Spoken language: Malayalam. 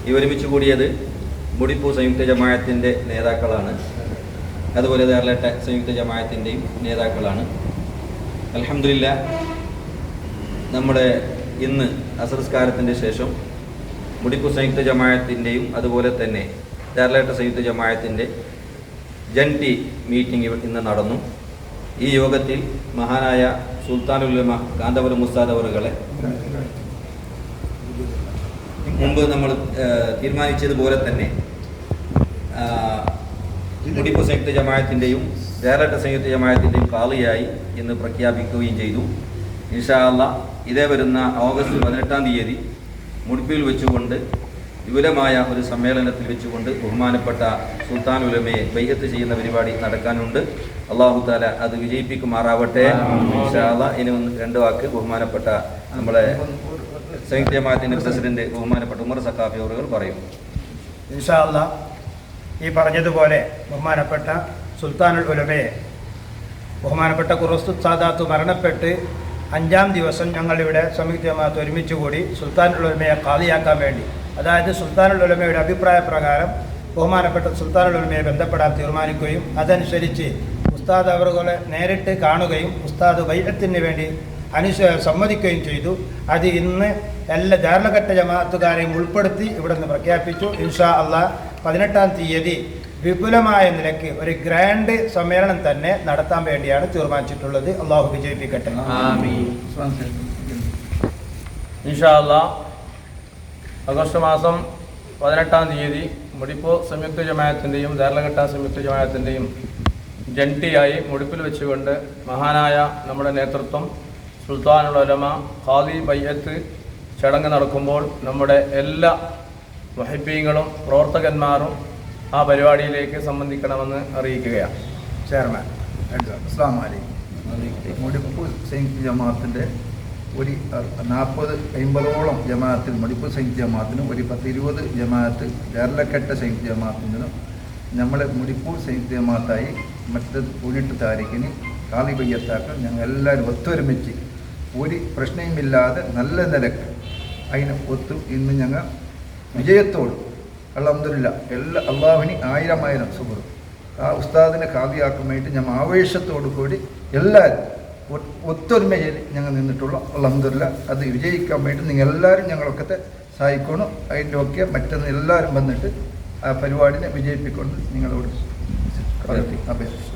ഈ ഒരുമിച്ച് കൂടിയത് മുടിപ്പൂ സംയുക്ത ജമാഅത്തിൻ്റെ നേതാക്കളാണ്. അതുപോലെ ദേർലട്ട സംയുക്ത ജമാഅത്തിൻ്റെയും നേതാക്കളാണ്. അൽഹംദുലില്ലാ, നമ്മുടെ ഇന്ന് അസർസ്കാരത്തിൻ്റെ ശേഷം മുടിപ്പൂ സംയുക്ത ജമാഅത്തിൻ്റെയും അതുപോലെ തന്നെ ദേർലട്ട സംയുക്ത ജമാഅത്തിൻ്റെ ജൻടി മീറ്റിംഗ് ഇന്ന് നടന്നു. ഈ യോഗത്തിൽ മഹാനായ സുൽത്താനുൽ ഉലമ കാന്തപുരം ഉസ്താദ് അവറുകളെ മുമ്പ് നമ്മൾ തീരുമാനിച്ചതുപോലെ തന്നെ മുടിപ്പൂ സംയുക്ത ജമാഅത്തിൻ്റെയും ദേർലട്ട സംയുക്ത ജമാഅത്തിൻ്റെയും ഖാളിയായി ഇന്ന് പ്രഖ്യാപിക്കുകയും ചെയ്തു. ഇൻഷാ അല്ലാഹ് ഇതേ വരുന്ന ഓഗസ്റ്റ് 18-ാം തീയതി മുടിപ്പിൽ വെച്ചുകൊണ്ട് വിപുലമായ ഒരു സമ്മേളനത്തിൽ വെച്ചുകൊണ്ട് ബഹുമാനപ്പെട്ട സുൽത്താനുൽ ഉലമയെ ബൈഅത്ത് ചെയ്യുന്ന പരിപാടി നടക്കാനുണ്ട്. അല്ലാഹു തആല അത് വിജയിപ്പിക്കുമാറാവട്ടെ. ഇൻഷാ അല്ലാഹ് ഇനി രണ്ട് വാക്ക് ബഹുമാനപ്പെട്ട നമ്മളെ സംയുക്ത ജമാഅത്തിൻ്റെ പ്രസിഡന്റ് ബഹുമാനപ്പെട്ട ഉമർ സഖാഫി അവറുകൾ പറയും. ഇൻഷാ അല്ലാഹ് ഈ പറഞ്ഞതുപോലെ ബഹുമാനപ്പെട്ട സുൽത്താനുൽ ഉലമയെ ബഹുമാനപ്പെട്ട ഖുറൂസ് സാദാത്ത് മരണപ്പെട്ട് 5-ാം ദിവസം ഞങ്ങളിവിടെ സംയുക്ത ജമാഅത്ത് ഒരുമിച്ച് കൂടി സുൽത്താനുൽ ഉലമയെ ഖാദിയാക്കാൻ വേണ്ടി, അതായത് സുൽത്താനുൽ ഉലമയുടെ അഭിപ്രായ പ്രകാരം ബഹുമാനപ്പെട്ട സുൽത്താനുൽ ഉലമയെ ബന്ധപ്പെടാൻ തീരുമാനിക്കുകയും അതനുസരിച്ച് ഉസ്താദ് അവറുകളെ നേരിട്ട് കാണുകയും ഉസ്താദ് ബൈഅത്തിന് വേണ്ടി സമ്മതിക്കുകയും ചെയ്തു. അത് ഇന്ന് എല്ലാ ദേർലഘട്ട ജമാഅത്തുകാരെയും ഉൾപ്പെടുത്തി ഇവിടെ നിന്ന് പ്രഖ്യാപിച്ചു. ഇൻഷാ അല്ലാഹ് 18-ാം തീയതി വിപുലമായ നിലയ്ക്ക് ഒരു ഗ്രാൻഡ് സമ്മേളനം തന്നെ നടത്താൻ വേണ്ടിയാണ് തീരുമാനിച്ചിട്ടുള്ളത്. അള്ളാഹു വിജയിപ്പിക്കട്ടെ. ഇൻഷാ അല്ലാഹ് ആഗസ്റ്റ് മാസം 18-ാം തീയതി മുടിപ്പൂ സംയുക്ത ജമാഅത്തിൻ്റെയും ദേർലഘട്ട സംയുക്ത ജമാഅത്തിൻ്റെയും ജൻടിയായി മുടിപ്പിൽ വെച്ചുകൊണ്ട് മഹാനായ നമ്മുടെ നേതൃത്വം സുൽത്താനുൽ ഉലമ ഖാദി ബൈഅത്ത് ചടങ്ങ് നടക്കുമ്പോൾ നമ്മുടെ എല്ലാ മുഹിബ്ബീങ്ങളും പ്രവർത്തകന്മാരും ആ പരിപാടിയിലേക്ക് സംബന്ധിക്കണമെന്ന് അറിയിക്കുകയാണ്. ചെയർമാൻ. അസ്സലാമു അലൈക്കും. മുടിപ്പൂ സംയുക്ത ജമാഅത്തിൻ്റെ ഒരു 40-50ഓളം ജമാഅത്തിൽ മുടിപ്പൂ സംയുക്ത ജമാഅത്തിനും ഒരു 10-20 ജമാഅത്ത് ദേർലഘട്ട സംയുക്ത ജമാഅത്തിനും നമ്മളെ മുടിപ്പൂ സംയുക്ത ജമാഅത്തായി മറ്റ് 18 താരീഖിന് ഖാദി ബൈഅത്താക്കാൻ ഞങ്ങൾ എല്ലാവരും ഒത്തൊരുമിച്ച് ഒരു പ്രശ്നവുമില്ലാതെ നല്ല നിലക്ക് അതിനെ ഇന്ന് ഞങ്ങൾ വിജയത്തോട് അൽഹംദുലില്ലാ എല്ലാ അള്ളാഹുവിന് 1000 സുബ്ർ ആ ഉസ്താദിനെ ഖാദിയാക്കാൻ വേണ്ടി ഞങ്ങൾ ആവേശത്തോടു കൂടി എല്ലാവരും ഒത്തൊരുമയിൽ ഞങ്ങൾ നിന്നിട്ടുള്ള അൽഹംദുലില്ലാ. അത് വിജയിക്കാൻ വേണ്ടി നിങ്ങൾ എല്ലാവരും ഞങ്ങളൊക്കെ സഹായിക്കണം. അതിൻ്റെ ഒക്കെ മറ്റൊന്ന് എല്ലാവരും വന്നിട്ട് ആ പരിപാടിനെ വിജയിപ്പിക്കൊണ്ട് നിങ്ങളോട് അപേക്ഷിച്ചു.